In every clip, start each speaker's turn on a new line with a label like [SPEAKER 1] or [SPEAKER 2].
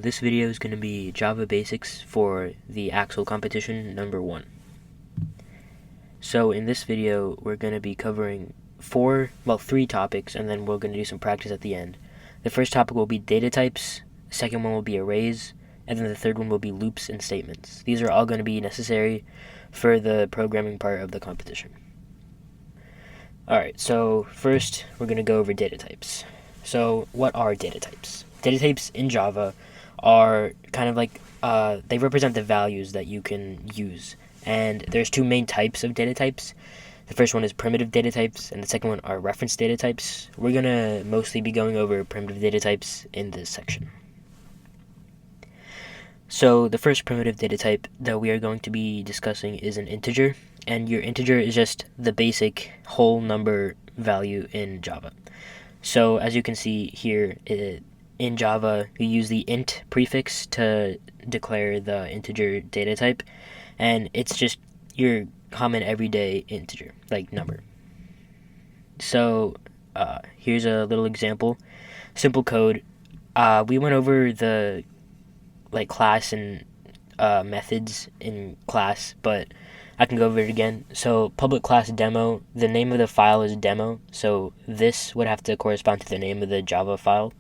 [SPEAKER 1] This video is going to be Java Basics for the ACSL Competition number 1. So in this video, we're going to be covering three topics, and then we're going to do some practice at the end. The first topic will be data types, the second one will be arrays, and then the third one will be loops and statements. These are all going to be necessary for the programming part of the competition. Alright, so first we're going to go over data types. So what are data types? Data types in Java are kind of like, they represent the values that you can use. And there's two main types of data types. The first one is primitive data types, and the second one are reference data types. We're going to mostly be going over primitive data types in this section. So the first primitive data type that we are going to be discussing is an integer, and your integer is just the basic whole number value in Java. So as you can see here, in Java, we use the int prefix to declare the integer data type, and it's just your common everyday integer, like number. So here's a little example, simple code. We went over the class and methods in class, but I can go over it again. So public class demo, the name of the file is demo, so this would have to correspond to the name of the Java file.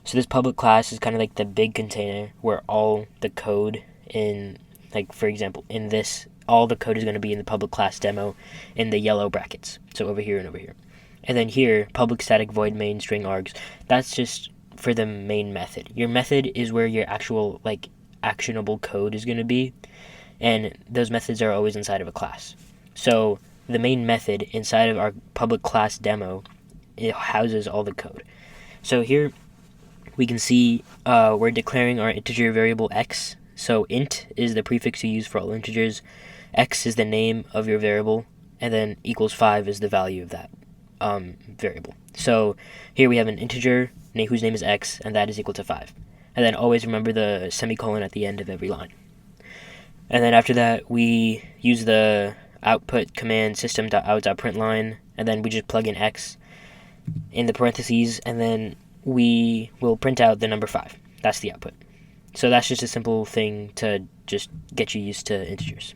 [SPEAKER 1] So this public class is kind of like the big container where all the code in, for example, in this, all the code is going to be in the public class demo in the yellow brackets. So over here and over here. And then here, public static void main string args, that's just for the main method. Your method is where your actual, actionable code is going to be, and those methods are always inside of a class. So the main method inside of our public class demo, it houses all the code. So here we can see we're declaring our integer variable x. So int is the prefix you use for all integers, x is the name of your variable, and then equals 5 is the value of that variable. So here we have an integer whose name is x, and that is equal to 5. And then always remember the semicolon at the end of every line. And then after that, we use the output command system.out.println, and then we just plug in x in the parentheses, and then we will print out the number 5. That's the output. So that's just a simple thing to just get you used to integers.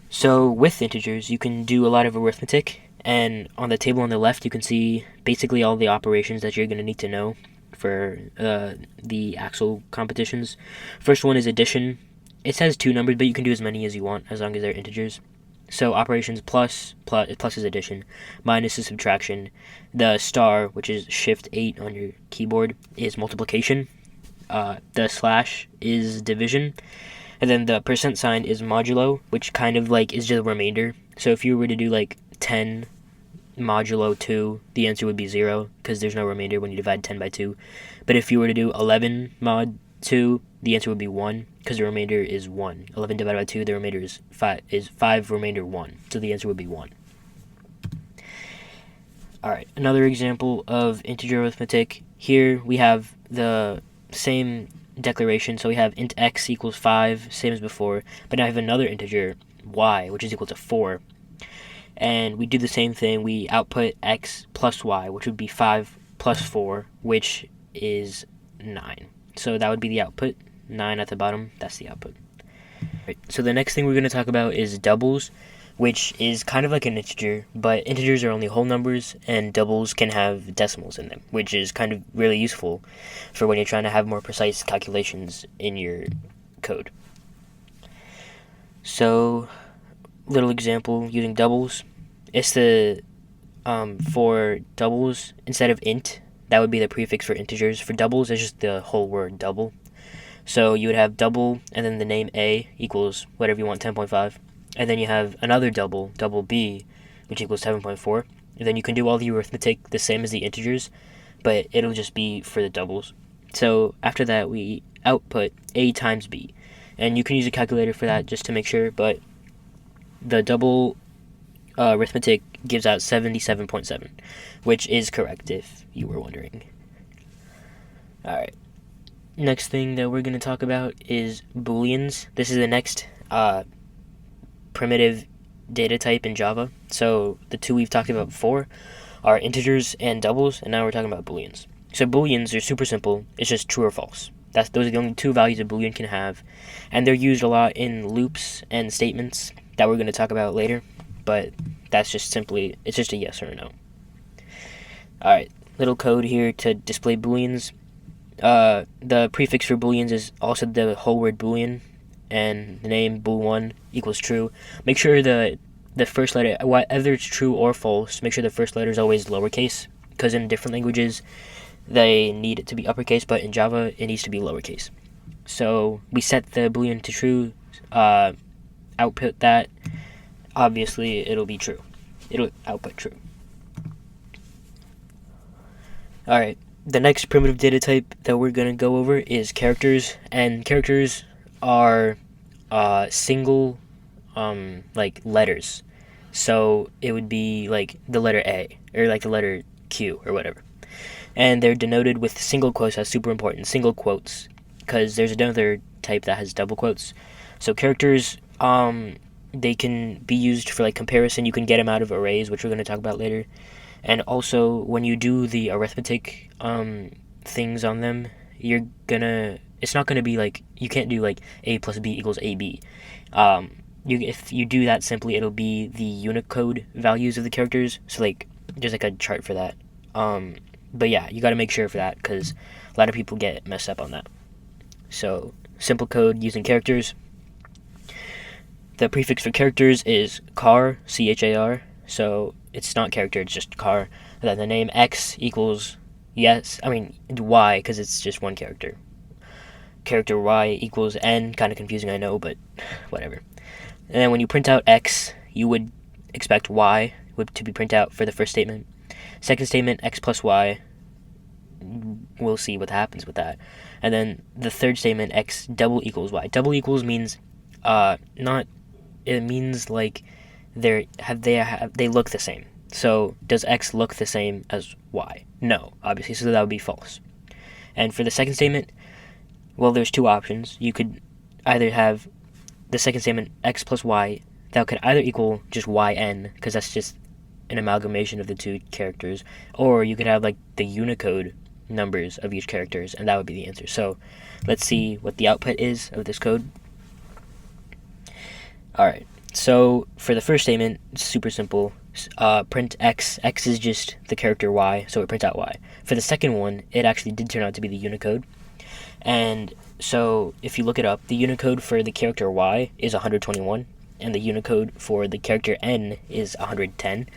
[SPEAKER 1] So with integers, you can do a lot of arithmetic, and on the table on the left, you can see basically all the operations that you're going to need to know for the ACSL competitions. First one is addition. It says 2 numbers, but you can do as many as you want as long as they're integers. So operations plus is addition, minus is subtraction, the star, which is shift 8 on your keyboard, is multiplication, the slash is division, and then the percent sign is modulo, which kind of is just a remainder. So if you were to do 10 modulo 2, the answer would be 0, because there's no remainder when you divide 10 by 2. But if you were to do 11 mod 2, the answer would be 1, because the remainder is 1. 11 divided by 2, the remainder is 5 remainder 1, so the answer would be 1. Alright, another example of integer arithmetic. Here we have the same declaration, so we have int x equals 5, same as before, but now I have another integer, y, which is equal to 4. And we do the same thing, we output x plus y, which would be 5 plus 4, which is 9. So that would be the output, 9 at the bottom, that's the output. Right, so the next thing we're going to talk about is doubles, which is kind of like an integer, but integers are only whole numbers, and doubles can have decimals in them, which is kind of really useful for when you're trying to have more precise calculations in your code. So, little example using doubles. It's the, for doubles, instead of int, that would be the prefix for integers. For doubles, it's just the whole word double. So you would have double, and then the name a equals whatever you want, 10.5. And then you have another double b, which equals 7.4. And then you can do all the arithmetic the same as the integers, but it'll just be for the doubles. So after that, we output a times b. And you can use a calculator for that just to make sure, but the double arithmetic gives out 77.7, which is correct if you were wondering. Alright. Next thing that we're going to talk about is Booleans. This is the next primitive data type in Java. So the two we've talked about before are integers and doubles, and now we're talking about Booleans. So Booleans are super simple. It's just true or false. Those are the only two values a Boolean can have, and they're used a lot in loops and statements that we're going to talk about later. But that's just simply, it's just a yes or a no. Alright, little code here to display Booleans. The prefix for Booleans is also the whole word Boolean, and the name bool1 equals true. Make sure the first letter, whether it's true or false, make sure the first letter is always lowercase, because in different languages they need it to be uppercase, but in Java it needs to be lowercase. So we set the Boolean to true, output that. Obviously it'll be true. It'll output true. Alright, the next primitive data type that we're going to go over is characters, and characters are single like letters. So it would be like the letter A, or like the letter Q, or whatever. And they're denoted with single quotes. That's super important, single quotes, because there's another type that has double quotes. So characters, they can be used for like comparison. You can get them out of arrays, which we're going to talk about later. And also, when you do the arithmetic things on them, it's not gonna be like, you can't do like a plus b equals ab. If you do that simply, it'll be the Unicode values of the characters. So like, there's like a chart for that. But yeah, you got to make sure for that, because a lot of people get messed up on that. So simple code using characters. The prefix for characters is char, char. So it's not character, it's just char. And then the name x equals y, because it's just one character. Character y equals n, kind of confusing, I know, but whatever. And then when you print out x, you would expect y to be printed out for the first statement. Second statement, x plus y. We'll see what happens with that. And then the third statement, x double equals y. Double equals means it means like they look the same. So does x look the same as y? No, obviously, so that would be false. And for the second statement, well, there's two options. You could either have the second statement, x plus y, that could either equal just yn, because that's just an amalgamation of the two characters, or you could have like the Unicode numbers of each characters, and that would be the answer. So let's see what the output is of this code. Alright, so for the first statement, it's super simple. Print x. X is just the character y, so it prints out y. For the second one, it actually did turn out to be the Unicode. And so if you look it up, the Unicode for the character y is 121, and the Unicode for the character n is 110.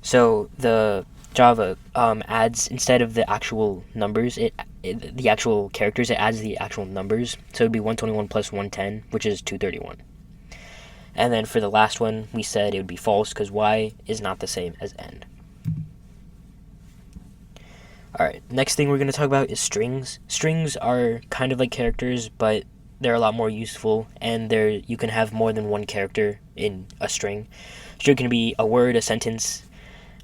[SPEAKER 1] So the Java adds, instead of the actual numbers, the actual characters, it adds the actual numbers. So it would be 121 plus 110, which is 231. And then for the last one, we said it would be false, because y is not the same as n. Alright, next thing we're going to talk about is strings. Strings are kind of like characters, but they're a lot more useful, and you can have more than one character in a string. String can be a word, a sentence,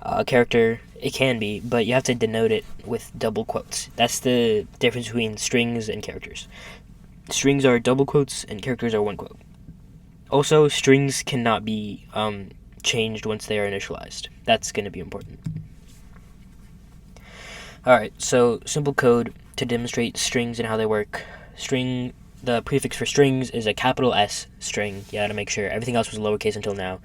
[SPEAKER 1] a character. It can be, but you have to denote it with double quotes. That's the difference between strings and characters. Strings are double quotes, and characters are one quote. Also, strings cannot be changed once they are initialized. That's going to be important. Alright, so simple code to demonstrate strings and how they work. The prefix for strings is a capital S string. You gotta make sure. Everything else was lowercase until now,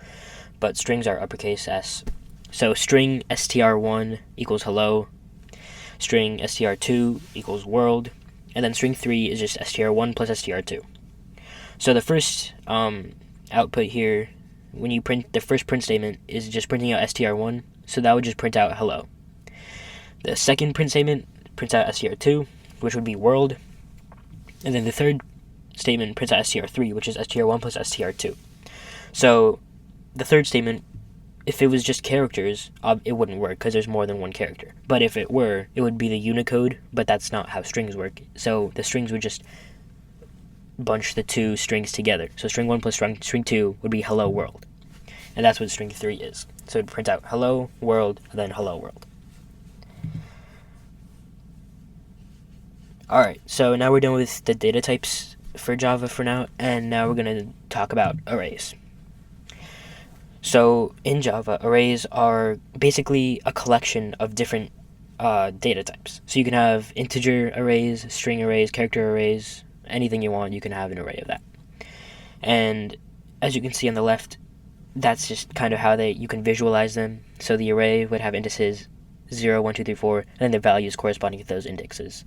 [SPEAKER 1] but strings are uppercase S. So string str1 equals hello, string str2 equals world, and then string 3 is just str1 plus str2. So the first output here, when you print, the first print statement is just printing out str1, so that would just print out hello. The second print statement prints out str2, which would be world, and then the third statement prints out str3, which is str1 plus str2. So the third statement, if it was just characters, it wouldn't work, because there's more than one character. But if it were, it would be the Unicode, but that's not how strings work. So the strings would just bunch the two strings together. So string 1 plus string 2 would be hello world. And that's what string 3 is. So it would print out hello world, and then hello world. Alright, so now we're done with the data types for Java for now, and now we're going to talk about arrays. So in Java, arrays are basically a collection of different data types. So you can have integer arrays, string arrays, character arrays, anything you want, you can have an array of that. And as you can see on the left, that's just kind of how you can visualize them. So the array would have indices 0, 1, 2, 3, 4, and then the values corresponding to those indexes.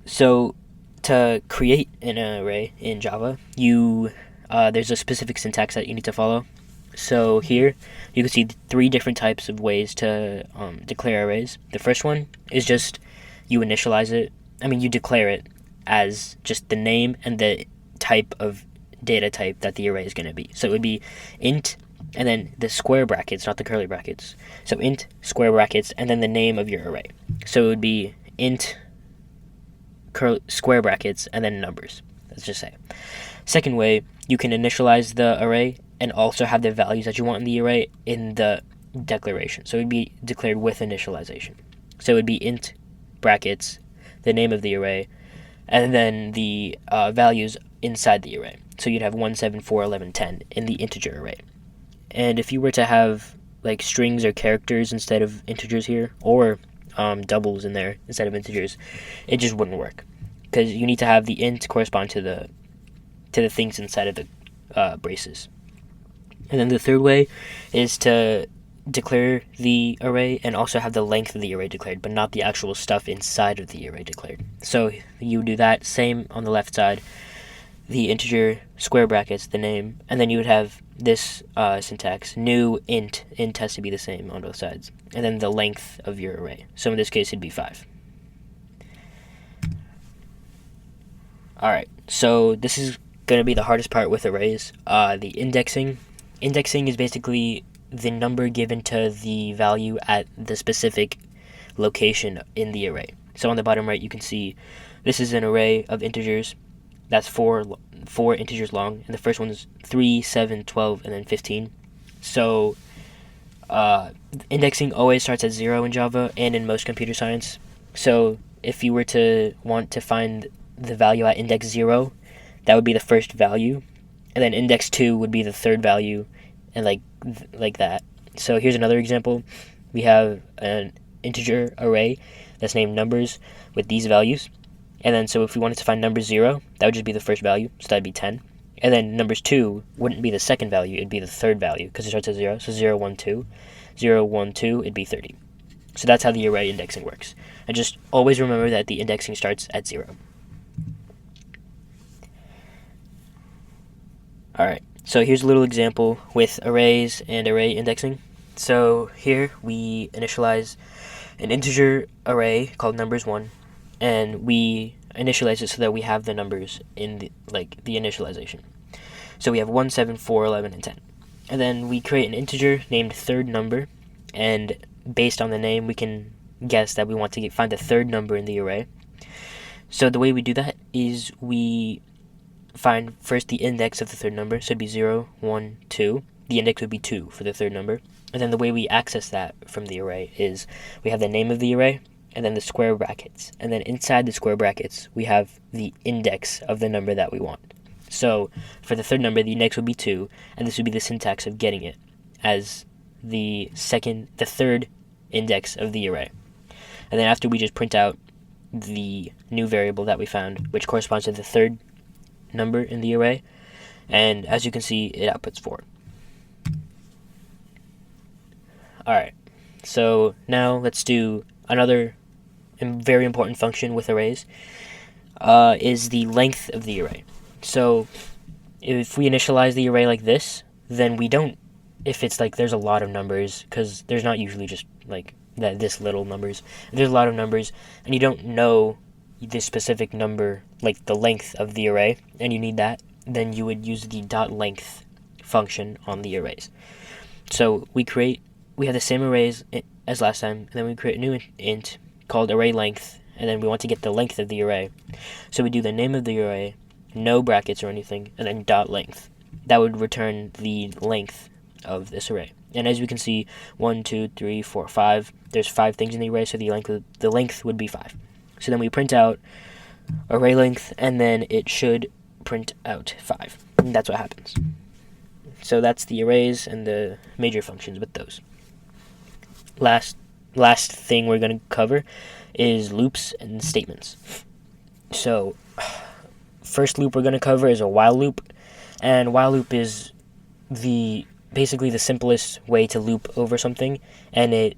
[SPEAKER 1] So to create an array in Java, there's a specific syntax that you need to follow. So here you can see 3 different types of ways to declare arrays. The first one is just you initialize it. You declare it as just the name and the type of data type that the array is going to be. So it would be int and then the square brackets, not the curly brackets. So int, square brackets, and then the name of your array. So it would be int, square brackets, and then numbers. Let's just say. Second way, you can initialize the array and also have the values that you want in the array in the declaration. So it would be declared with initialization. So it would be int, brackets, the name of the array, and then the values inside the array. So you'd have 1, 7, 4, 11, 10 in the integer array. And if you were to have like strings or characters instead of integers here, or doubles in there instead of integers, it just wouldn't work, because you need to have the int correspond to the things inside of the braces. And then the third way is to declare the array and also have the length of the array declared, but not the actual stuff inside of the array declared. So you do that same on the left side, the integer, square brackets, the name, and then you would have this syntax, new int has to be the same on both sides, and then the length of your array. So in this case it'd be 5. Alright, so this is going to be the hardest part with arrays, the indexing. Indexing is basically the number given to the value at the specific location in the array. So on the bottom right you can see this is an array of integers that's four integers long, and the first one is 3, 7, 12, and then 15. So indexing always starts at 0 in Java and in most computer science. So if you were to want to find the value at index 0, that would be the first value, and then index 2 would be the third value, and like that. So here's another example. We have an integer array that's named numbers with these values, and then so if we wanted to find number 0, that would just be the first value, so that'd be 10. And then numbers 2 wouldn't be the second value, it'd be the third value, because it starts at 0, so 0, 1, 2. 0, 1, 2, it'd be 30. So that's how the array indexing works. And just always remember that the indexing starts at 0. Alright, so here's a little example with arrays and array indexing. So here we initialize an integer array called numbers1, and we initialize it so that we have the numbers in the initialization. So we have 1, 7, 4, 11, and 10. And then we create an integer named third number, and based on the name we can guess that we want to find the third number in the array. So the way we do that is we find first the index of the third number, so it'd be 0, 1, 2. The index would be 2 for the third number. And then the way we access that from the array is we have the name of the array, and then the square brackets. And then inside the square brackets, we have the index of the number that we want. So for the third number, the index would be 2, and this would be the syntax of getting it as the third index of the array. And then after, we just print out the new variable that we found, which corresponds to the third number in the array, and as you can see, it outputs 4. Alright, so now let's do another very important function with arrays, is the length of the array. So if we initialize the array like this, then we don't, if it's like there's a lot of numbers, because there's not usually just like this little numbers, there's a lot of numbers, and you don't know this specific number, like the length of the array, and you need that, then you would use the .length function on the arrays. So we have the same arrays as last time, and then we create a new int called array length, and then we want to get the length of the array. So we do the name of the array, no brackets or anything, and then .length. That would return the length of this array. And as we can see, 1, 2, 3, 4, 5, there's 5 things in the array, so the length would be 5. So then we print out array length, and then it should print out 5. And that's what happens. So that's the arrays and the major functions with those. Last last thing we're going to cover is loops and statements. So first loop we're going to cover is a while loop, and while loop is basically the simplest way to loop over something, and it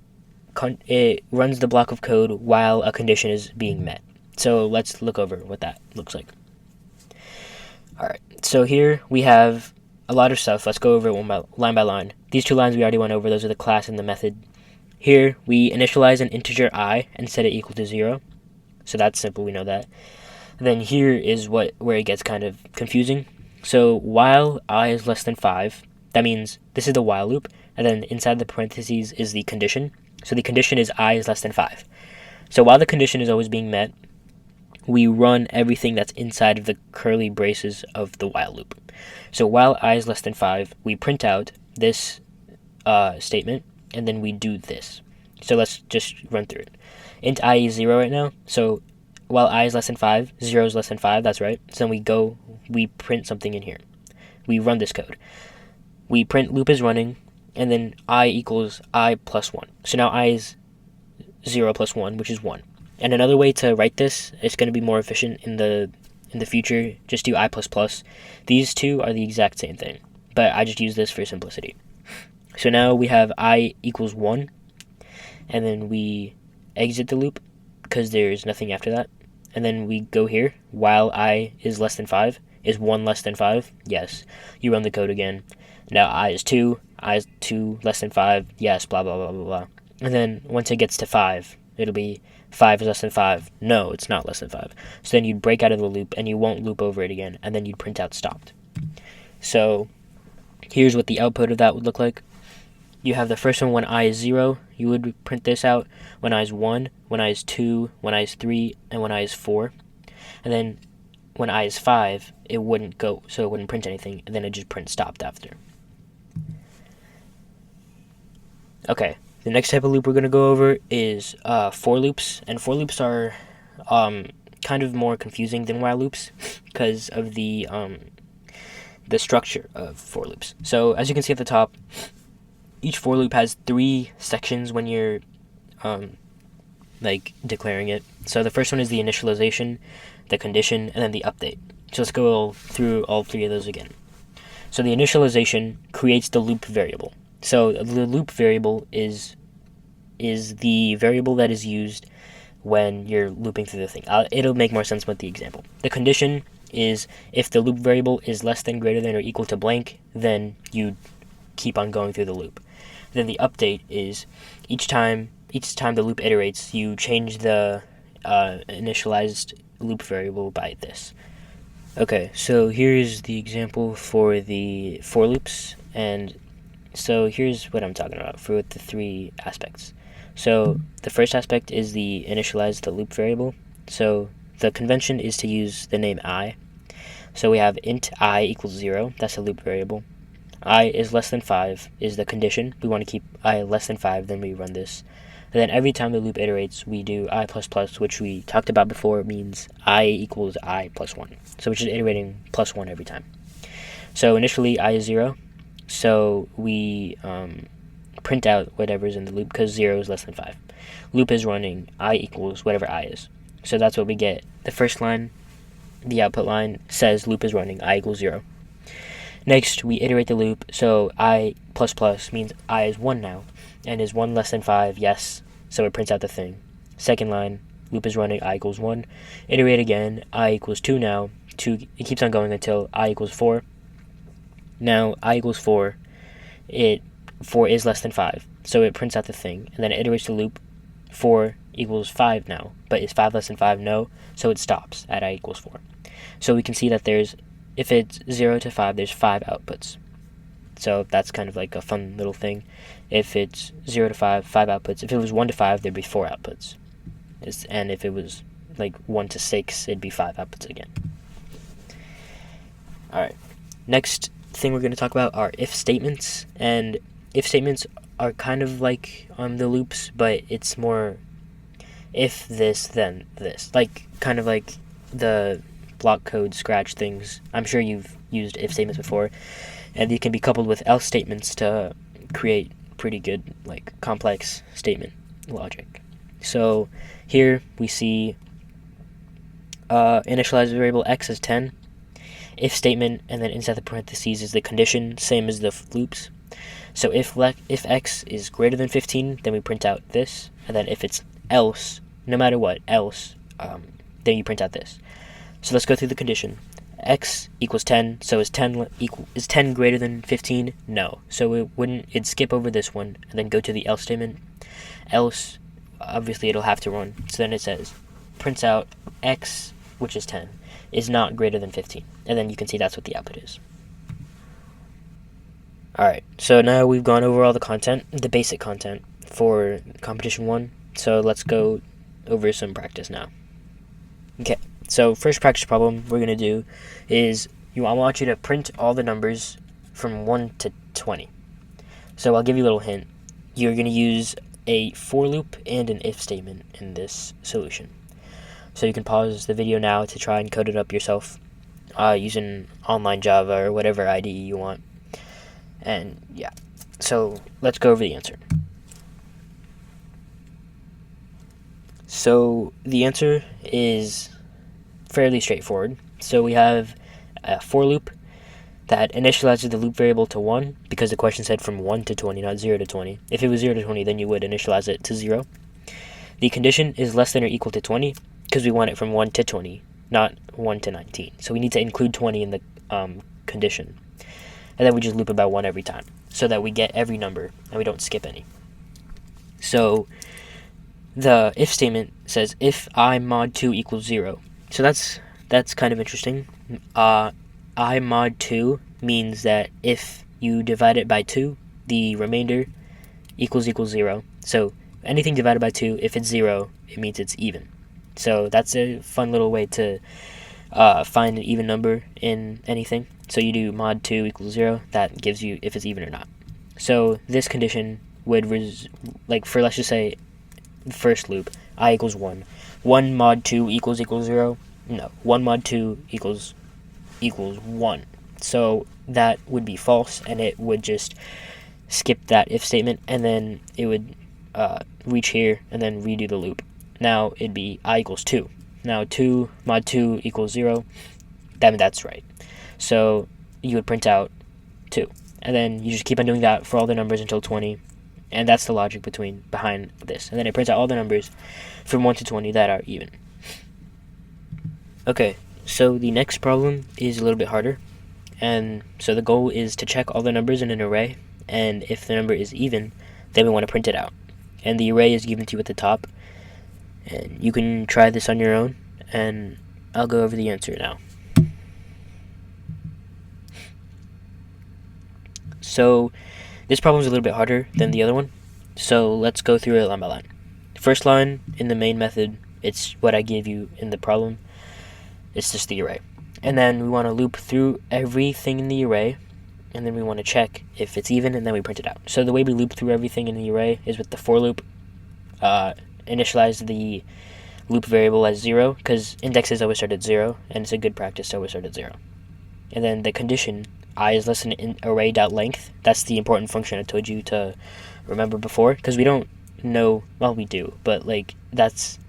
[SPEAKER 1] runs the block of code while a condition is being met. So let's look over what that looks like. Alright, so here we have a lot of stuff. Let's go over it line by line. These two lines we already went over. Those are the class and the method. Here we initialize an integer I and set it equal to 0. So that's simple, we know that. Then here is where it gets kind of confusing. So while I is less than 5, that means this is the while loop, and then inside the parentheses is the condition. So the condition is I is less than 5. So while the condition is always being met, we run everything that's inside of the curly braces of the while loop. So while I is less than 5, we print out this statement, and then we do this. So let's just run through it. Int I is 0 right now, so while I is less than 5, 0 is less than 5, that's right. So then we print something in here. We run this code. We print loop is running, and then I equals I plus 1. So now I is 0 plus 1, which is 1. And another way to write this, it's going to be more efficient in the future, just do I plus plus. These two are the exact same thing, but I just use this for simplicity. So now we have I equals 1, and then we exit the loop because there's nothing after that. And then we go here, while I is less than 5. Is 1 less than 5? Yes. You run the code again. Now I is 2. I is 2 less than 5? Yes, blah, blah, blah, blah, blah. And then once it gets to 5, it'll be 5 is less than 5. No, it's not less than 5. So then you'd break out of the loop, and you won't loop over it again, and then you'd print out stopped. So here's what the output of that would look like. You have the first one when I is 0, you would print this out. When I is 1, when I is 2, when I is 3, and when I is 4. And then when I is 5, it wouldn't go, so it wouldn't print anything, and then it just print stopped after. Okay, the next type of loop we're going to go over is for loops, and for loops are kind of more confusing than while loops because of the structure of for loops. So as you can see at the top, each for loop has 3 sections when you're declaring it. So the first one is the initialization, the condition, and then the update. So let's go through all 3 of those again. So the initialization creates the loop variable. So the loop variable is the variable that is used when you're looping through the thing. It'll make more sense with the example. The condition is if the loop variable is less than, greater than, or equal to blank, then you keep on going through the loop. Then the update is each time the loop iterates, you change the initialized loop variable by this. Okay, so here's the example for the for loops, and so here's what I'm talking about for the 3 aspects. So the first aspect is the initialize the loop variable. So the convention is to use the name I. So we have int I equals 0, that's a loop variable. I is less than 5 is the condition. We want to keep I less than 5, then we run this. And then every time the loop iterates, we do I plus plus, which we talked about before, means I equals I plus 1. So we're just iterating plus 1 every time. So initially I is 0, so we print out whatever's in the loop because 0 is less than 5. Loop is running, I equals whatever I is. So that's what we get. The first line, the output line, says loop is running, I equals 0. Next, we iterate the loop, so I plus plus means I is 1 now, and is 1 less than 5, yes, so it prints out the thing. Second line, loop is running, I equals 1. Iterate again, I equals 2 now, it keeps on going until I equals 4. Now, I equals 4, 4 is less than 5, so it prints out the thing, and then it iterates the loop, 4 equals 5 now, but is 5 less than 5? No, so it stops at I equals 4. So we can see that if it's 0 to 5, there's 5 outputs. So that's kind of like a fun little thing. If it's 0 to 5, 5 outputs. If it was 1 to 5, there'd be 4 outputs. And if it was like 1 to 6, it'd be 5 outputs again. Alright, next thing we're going to talk about are if statements. And if statements are kind of like the loops, but it's more if this, then this. Like, kind of like the block code scratch things. I'm sure you've used if statements before, and they can be coupled with else statements to create pretty good, like, complex statement. logic. So here we see initialize variable x as 10, if statement, and then inside the parentheses is the condition, same as the loops. So if x is greater than 15, then we print out this, and then if it's else, no matter what, else, then you print out this. So let's go through the condition. X equals 10, so is 10 greater than 15? No. So it'd skip over this one, and then go to the else statement. Else, obviously it'll have to run. So then it says, prints out x, which is 10, is not greater than 15. And then you can see that's what the output is. Alright, so now we've gone over all the content, the basic content for competition 1. So let's go over some practice now. Okay, so first practice problem we're going to do is I want you to print all the numbers from 1 to 20. So I'll give you a little hint. You're going to use a for loop and an if statement in this solution. So you can pause the video now to try and code it up yourself using online Java or whatever IDE you want. And yeah, so let's go over the answer. So the answer is fairly straightforward. So we have a for loop that initializes the loop variable to 1 because the question said from 1 to 20, not 0 to 20. If it was 0 to 20, then you would initialize it to 0. The condition is less than or equal to 20 because we want it from 1 to 20, not 1 to 19. So we need to include 20 in the condition. And then we just loop it by 1 every time so that we get every number and we don't skip any. So the if statement says if I mod 2 equals 0. So that's kind of interesting. I mod 2 means that if you divide it by 2, the remainder equals 0. So anything divided by 2, if it's 0, it means it's even. So that's a fun little way to find an even number in anything. So you do mod 2 equals 0, that gives you if it's even or not. So this condition would, for let's just say the first loop, I equals 1. 1 mod 2 equals 0? No, 1 mod 2 equals 1. So that would be false, and it would just skip that if statement, and then it would reach here, and then redo the loop. Now it'd be I equals 2. Now 2 mod 2 equals 0, that's right. So you would print out 2. And then you just keep on doing that for all the numbers until 20. And that's the logic behind this. And then it prints out all the numbers from 1 to 20 that are even. Okay, so the next problem is a little bit harder. And so the goal is to check all the numbers in an array. And if the number is even, then we want to print it out. And the array is given to you at the top. And you can try this on your own. And I'll go over the answer now. So this problem is a little bit harder than the other one, so let's go through it line by line. First line in the main method, it's what I gave you in the problem. It's just the array. And then we want to loop through everything in the array, and then we want to check if it's even, and then we print it out. So the way we loop through everything in the array is with the for loop. Initialize the loop variable as 0, because indexes always start at 0, and it's a good practice to always start at 0. And then the condition, I is less than array.length. That's the important function I told you to remember before, because we don't know, well, we do, but that's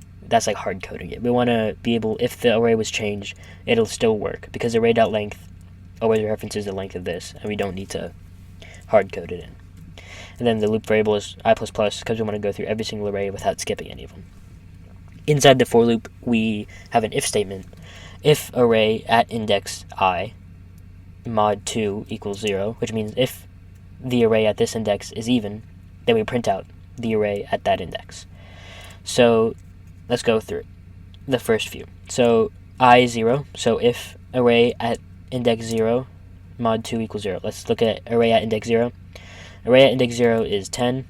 [SPEAKER 1] like hard coding it. We want to be able, if the array was changed, it'll still work, because array.length always references the length of this, and we don't need to hard code it in. And then the loop variable is I++, because we want to go through every single array without skipping any of them. Inside the for loop, we have an if statement. If array at index I mod 2 equals 0, which means if the array at this index is even, then we print out the array at that index. So let's go through the first few. So I is 0, so if array at index 0 mod 2 equals 0. Let's look at array at index 0. Array at index 0 is 10,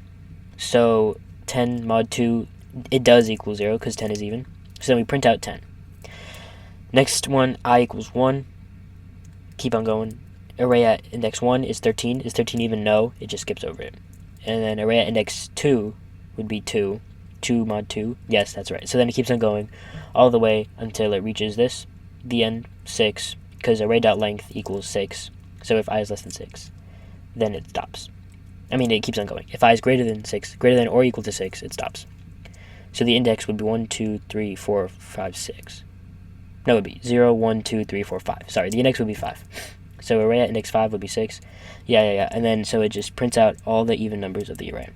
[SPEAKER 1] so 10 mod 2, it does equal 0 because 10 is even. So then we print out 10. Next one, I equals 1. Keep on going. Array at index 1 is 13. Is 13 even? No, it just skips over it. And then array at index 2 would be 2. 2 mod 2. Yes, that's right. So then it keeps on going all the way until it reaches this, the end, 6, because array.length equals 6. So if I is less than 6, then it stops. I mean, it keeps on going. If I is greater than 6, greater than or equal to 6, it stops. So the index would be 1, 2, 3, 4, 5, 6. No, it would be 0, 1, 2, 3, 4, 5. Sorry, the index would be 5. So array at index 5 would be 6. Yeah. And then so it just prints out all the even numbers of the array.